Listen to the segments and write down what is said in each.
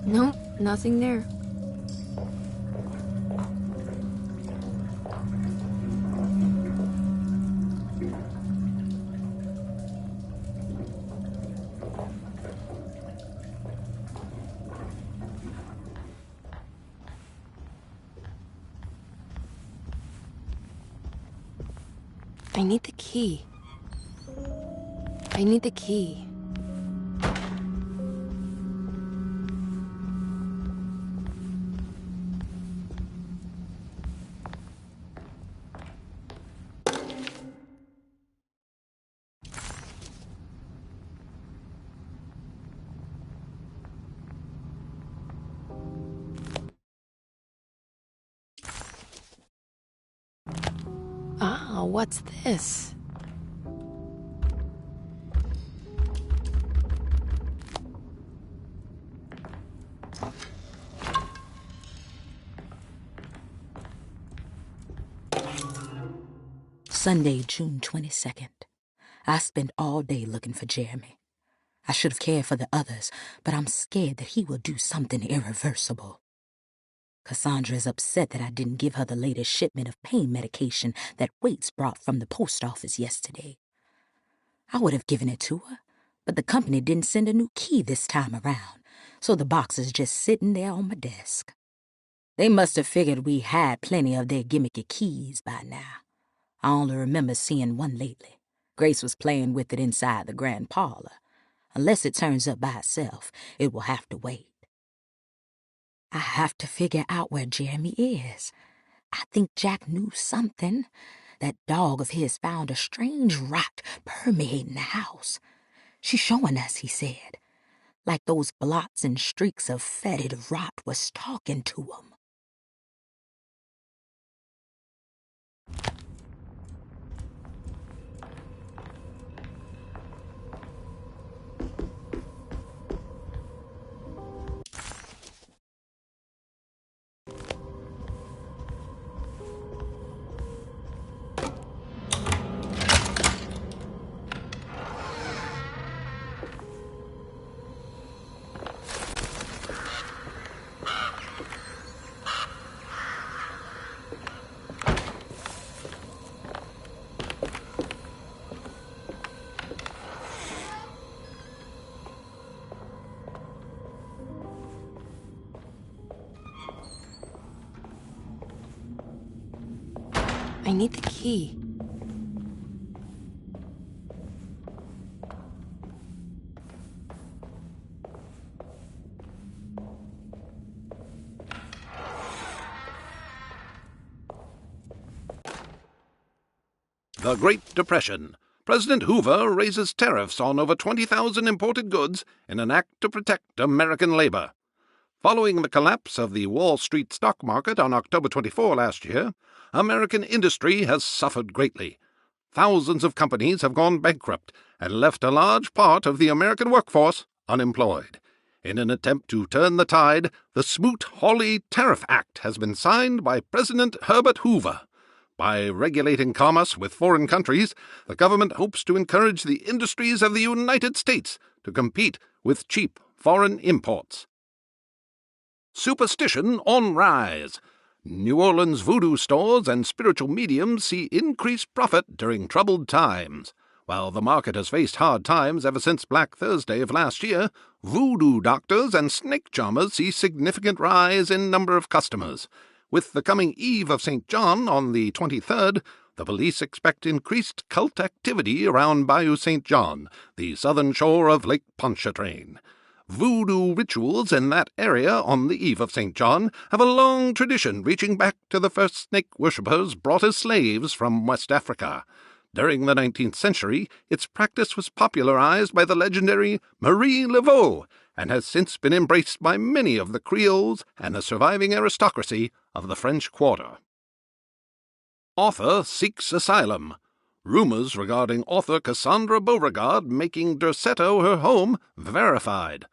Nope, nothing there. I need the key. I need the key. Ah, what's this? Sunday, June 22nd. I spent all day looking for Jeremy. I should have cared for the others, but I'm scared that he will do something irreversible. Cassandra is upset that I didn't give her the latest shipment of pain medication that Waits brought from the post office yesterday. I would have given it to her, but the company didn't send a new key this time around, so the box is just sitting there on my desk. They must have figured we had plenty of their gimmicky keys by now. I only remember seeing one lately. Grace was playing with it inside the grand parlor. Unless it turns up by itself, it will have to wait. I have to figure out where Jeremy is. I think Jack knew something. That dog of his found a strange rot permeating the house. She's showing us, he said. Like those blots and streaks of fetid rot was talking to him. I need the key. The Great Depression. President Hoover raises tariffs on over 20,000 imported goods in an act to protect American labor. Following the collapse of the Wall Street stock market on October 24 last year, American industry has suffered greatly. Thousands of companies have gone bankrupt and left a large part of the American workforce unemployed. In an attempt to turn the tide, the Smoot-Hawley Tariff Act has been signed by President Herbert Hoover. By regulating commerce with foreign countries, the government hopes to encourage the industries of the United States to compete with cheap foreign imports. Superstition on rise. New Orleans voodoo stores and spiritual mediums see increased profit during troubled times. While the market has faced hard times ever since Black Thursday of last year, voodoo doctors and snake charmers see significant rise in number of customers. With the coming Eve of St. John on the 23rd, the police expect increased cult activity around Bayou St. John, the southern shore of Lake Pontchartrain. Voodoo rituals in that area on the Eve of St. John have a long tradition reaching back to the first snake worshippers brought as slaves from West Africa. During the 19th century, its practice was popularized by the legendary Marie Laveau and has since been embraced by many of the Creoles and the surviving aristocracy of the French Quarter. Author seeks asylum. Rumors regarding author Cassandra Beauregard making Derceto her home verified.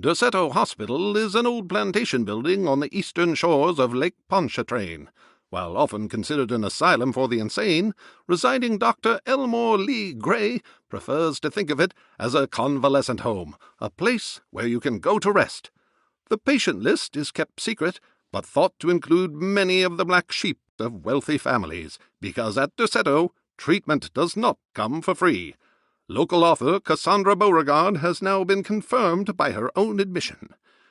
Derceto Hospital is an old plantation building on the eastern shores of Lake Pontchartrain. While often considered an asylum for the insane, residing Dr. Elmore Lee Gray prefers to think of it as a convalescent home, a place where you can go to rest. The patient list is kept secret, but thought to include many of the black sheep of wealthy families, because at Derceto, treatment does not come for free. Local author Cassandra Beauregard has now been confirmed by her own admission.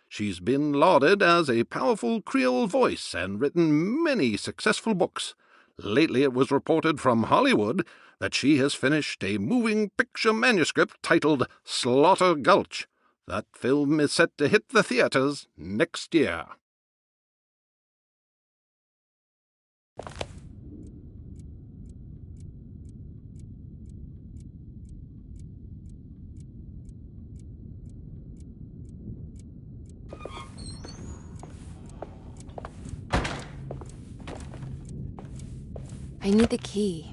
She's been lauded as a powerful Creole voice and written many successful books. Lately it was reported from Hollywood that she has finished a moving picture manuscript titled Slaughter Gulch. That film is set to hit the theaters next year. I need the key.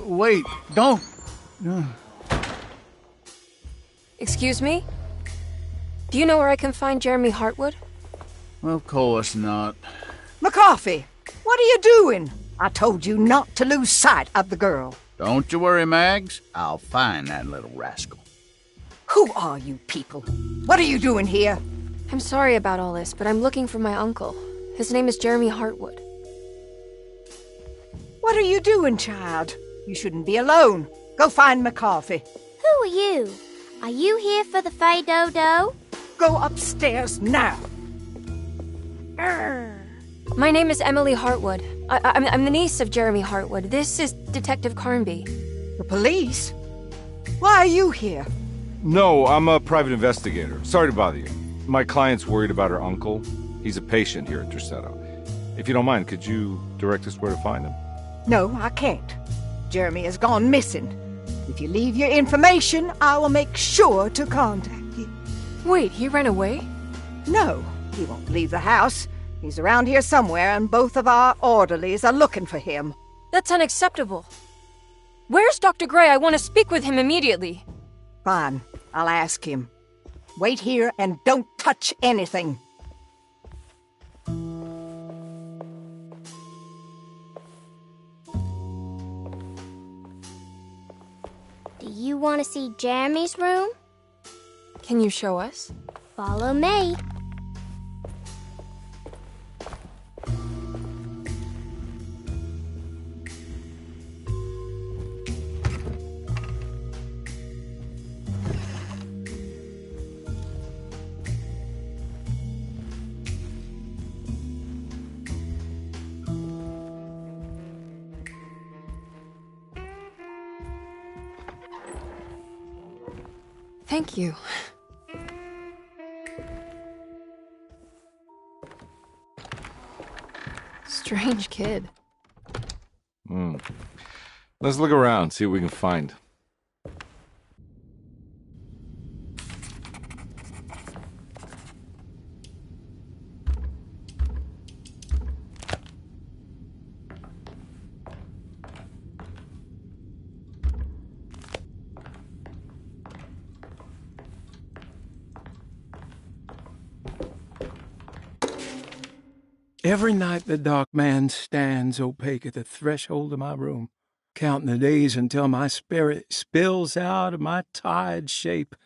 Wait, don't. Excuse me? Do you know where I can find Jeremy Hartwood? Of course not. McCarthy, what are you doing? I told you not to lose sight of the girl. Don't you worry, Mags. I'll find that little rascal. Who are you people? What are you doing here? I'm sorry about all this, but I'm looking for my uncle. His name is Jeremy Hartwood. What are you doing, child? You shouldn't be alone. Go find McCarthy. Who are you? Are you here for the Fay Dodo? Go upstairs now. My name is Emily Hartwood. I'm the niece of Jeremy Hartwood. This is Detective Carnby. The police? Why are you here? No, I'm a private investigator. Sorry to bother you. My client's worried about her uncle. He's a patient here at Derceto. If you don't mind, could you direct us where to find him? No, I can't. Jeremy has gone missing. If you leave your information, I will make sure to contact you. Wait, he ran away? No, he won't leave the house. He's around here somewhere, and both of our orderlies are looking for him. That's unacceptable. Where's Dr. Gray? I want to speak with him immediately. Fine, I'll ask him. Wait here and don't touch anything. Do you want to see Jeremy's room? Can you show us? Follow me. Thank you. Strange kid. Let's look around, see what we can find. Every night the dark man stands opaque at the threshold of my room, counting the days until my spirit spills out of my tired shape.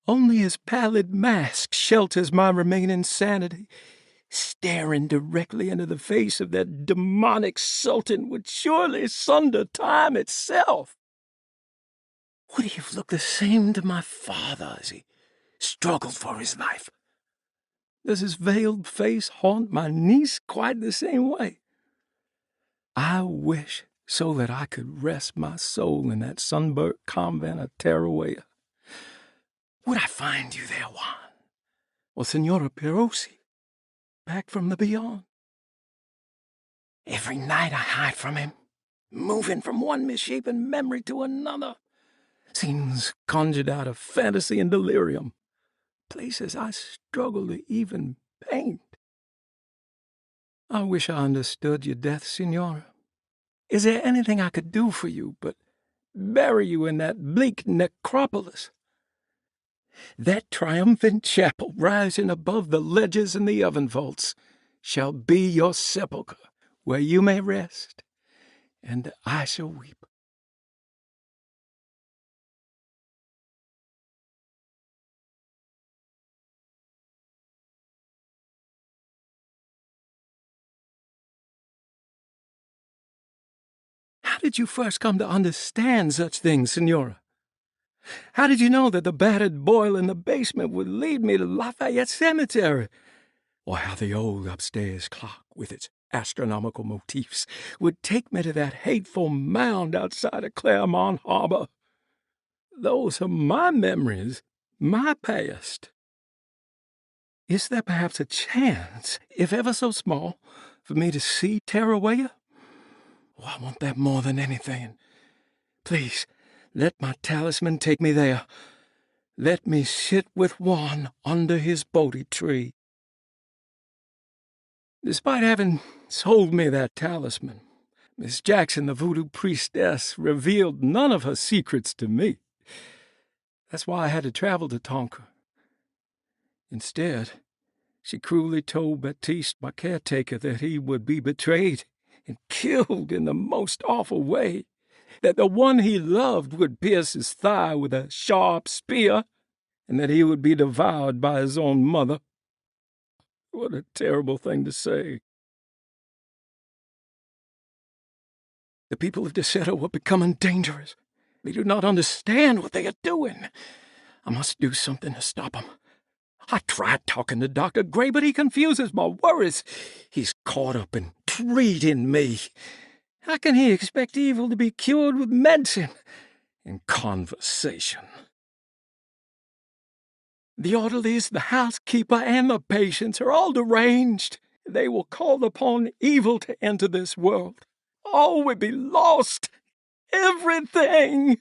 Only his pallid mask shelters my remaining sanity. Staring directly into the face of that demonic sultan would surely sunder time itself. Would he have looked the same to my father as he struggled for his life? Does his veiled face haunt my niece quite the same way? I wish so that I could rest my soul in that sunburnt convent of Tarawea. Would I find you there, Juan? Or Senora Perosi, back from the beyond? Every night I hide from him, moving from one misshapen memory to another. Scenes conjured out of fantasy and delirium. Places I struggle to even paint. I wish I understood your death, Senora. Is there anything I could do for you but bury you in that bleak necropolis? That triumphant chapel rising above the ledges and the oven vaults shall be your sepulchre, where you may rest, and I shall weep. How did you first come to understand such things, Senora? How did you know that the battered boiler in the basement would lead me to Lafayette Cemetery? Or how the old upstairs clock, with its astronomical motifs, would take me to that hateful mound outside of Claremont Harbor? Those are my memories, my past. Is there perhaps a chance, if ever so small, for me to see Tarawaya? Oh, I want that more than anything. Please, let my talisman take me there. Let me sit with Juan under his Bodhi tree. Despite having sold me that talisman, Miss Jackson, the voodoo priestess, revealed none of her secrets to me. That's why I had to travel to Tonka. Instead, she cruelly told Baptiste, my caretaker, that he would be betrayed and killed in the most awful way, that the one he loved would pierce his thigh with a sharp spear, and that he would be devoured by his own mother. What a terrible thing to say. The people of Deseto are becoming dangerous. They do not understand what they are doing. I must do something to stop them. I tried talking to Dr. Gray, but he confuses my worries. He's caught up in treating me. How can he expect evil to be cured with medicine and conversation? The orderlies, the housekeeper, and the patients are all deranged. They will call upon evil to enter this world. All will be lost. Everything.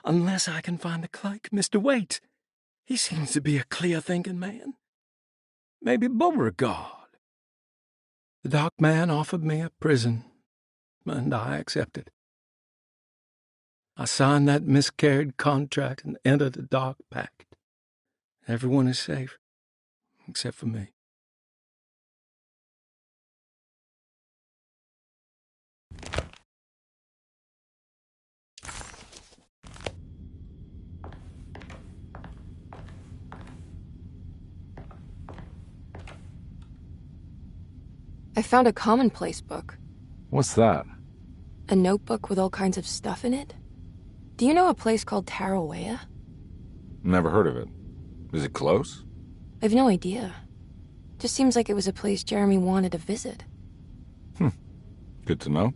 Unless I can find the clerk, Mr. Waite. He seems to be a clear-thinking man. Maybe Beauregard. The dark man offered me a prison, and I accepted. I signed that miscarried contract and entered the dark pact. Everyone is safe, except for me. I found a commonplace book. What's that? A notebook with all kinds of stuff in it. Do you know a place called Tarawaya? Never heard of it. Is it close? I've no idea. Just seems like it was a place Jeremy wanted to visit. Good to know.